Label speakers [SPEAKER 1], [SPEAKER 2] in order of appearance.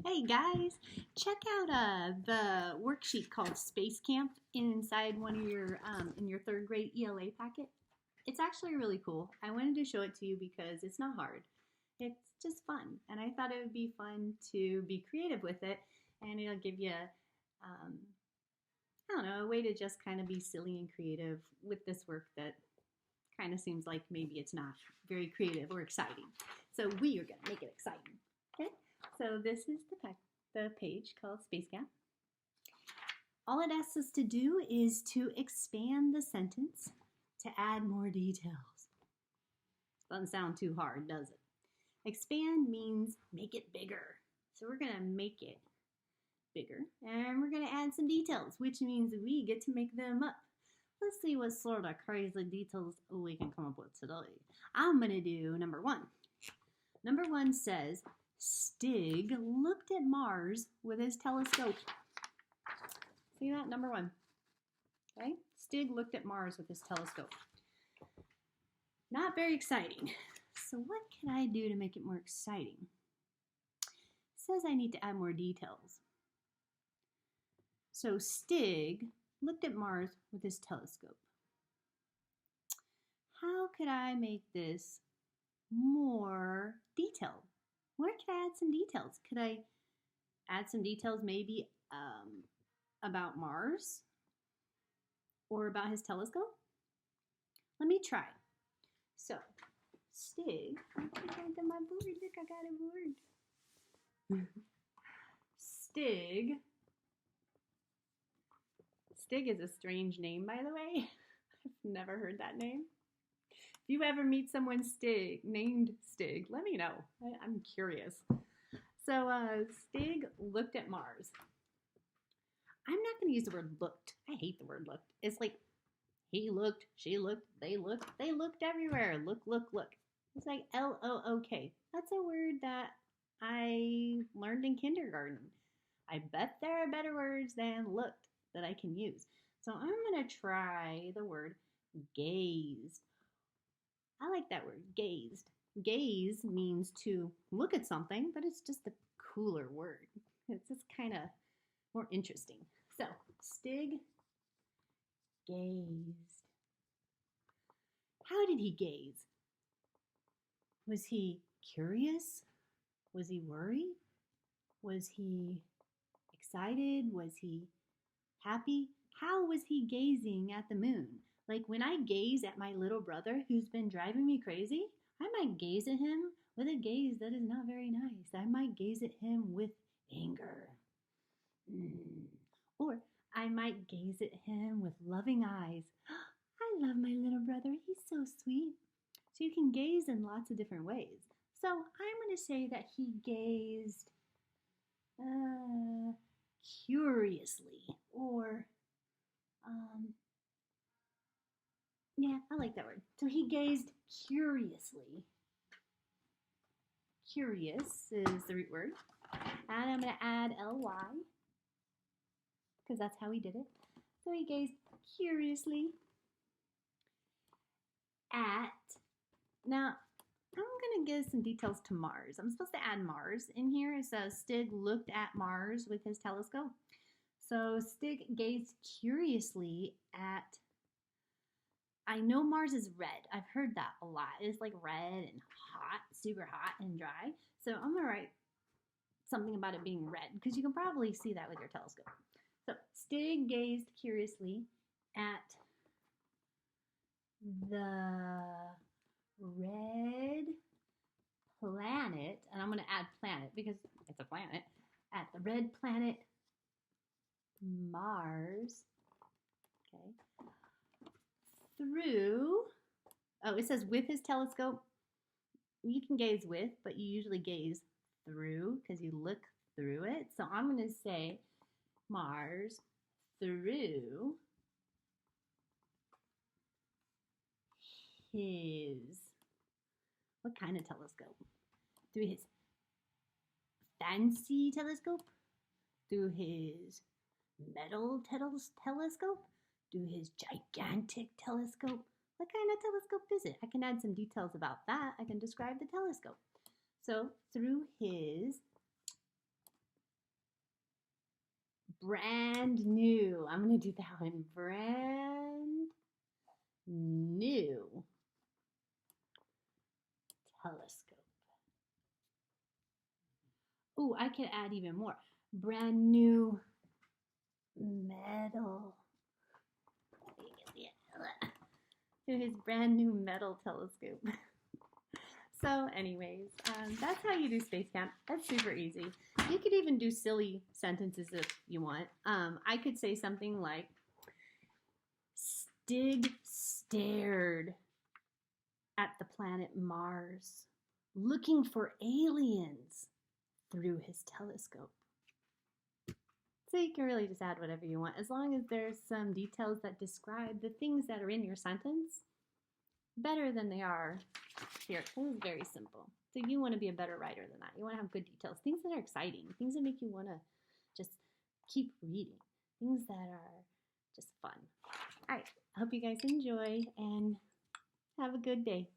[SPEAKER 1] Hey guys, check out the worksheet called Spacecamp inside one of your in your third grade ELA packet. It's actually really cool. I wanted to show it to you because it's not hard. It's just fun, and I thought it would be fun to be creative with it, and it'll give you I don't know, a way to just kind of be silly and creative with this work that kind of seems like maybe it's not very creative or exciting. So we are going to make it exciting. Okay, so this is the page called Spacecamp. All it asks us to do is to expand the sentence to add more details. Doesn't sound too hard, does it? Expand means make it bigger. So we're going to make it bigger and we're going to add some details, which means we get to make them up. Let's see what sort of crazy details we can come up with today. I'm going to do number one. Number one says, Stig looked at Mars with his telescope. See that? Number one. Okay? Stig looked at Mars with his telescope. Not very exciting. So what can I do to make it more exciting? It says I need to add more details. So Stig looked at Mars with his telescope. How could I make this more detailed? Where could I add some details? Could I add some details maybe about Mars or about his telescope? Let me try. So, Stig, I got my board. Look, I got a board. Stig is a strange name, by the way. I've never heard that name. If you ever meet someone named Stig, let me know. I'm curious. So Stig looked at Mars. I'm not going to use the word looked. I hate the word looked. It's like he looked, she looked, they looked everywhere. Look, look, look. It's like L-O-O-K. That's a word that I learned in kindergarten. I bet there are better words than looked that I can use. So I'm going to try the word gazed. I like that word, gazed. Gaze means to look at something, but it's just a cooler word. It's just kind of more interesting. So, Stig gazed. How did he gaze? Was he curious? Was he worried? Was he excited? Was he happy? How was he gazing at the moon? Like when I gaze at my little brother who's been driving me crazy, I might gaze at him with a gaze that is not very nice. I might gaze at him with anger. Or I might gaze at him with loving eyes. I love my little brother. He's so sweet. So you can gaze in lots of different ways. So I'm going to say that he gazed curiously, or yeah, I like that word. So he gazed curiously. Curious is the root word. And I'm going to add ly because that's how he did it. So he gazed curiously at. Now, I'm going to give some details to Mars. I'm supposed to add Mars in here. It says Stig looked at Mars with his telescope. So Stig gazed curiously at. I know Mars is red. I've heard that a lot. It's like red and hot, super hot and dry. So I'm going to write something about it being red because you can probably see that with your telescope. So Stig gazed curiously at the red planet, and I'm going to add planet because it's a planet, at the red planet Mars, okay, through, it says with his telescope. You can gaze with, but you usually gaze through because you look through it. So I'm going to say Mars through his, what kind of telescope? Through his fancy telescope? Through his metal telescope? Through his gigantic telescope? What kind of telescope is it? I can add some details about that. I can describe the telescope. So through his brand new. I'm going to do that one. Brand new telescope. Oh, I could add even more. Brand new metal. To his brand new metal telescope. So anyways, that's how you do Spacecamp. That's super easy. You could even do silly sentences if you want. I could say something like, Stig stared at the planet Mars, looking for aliens through his telescope. So you can really just add whatever you want, as long as there's some details that describe the things that are in your sentence better than they are here. This is very simple. So you want to be a better writer than that. You want to have good details, things that are exciting, things that make you want to just keep reading, things that are just fun. All right, I hope you guys enjoy and have a good day.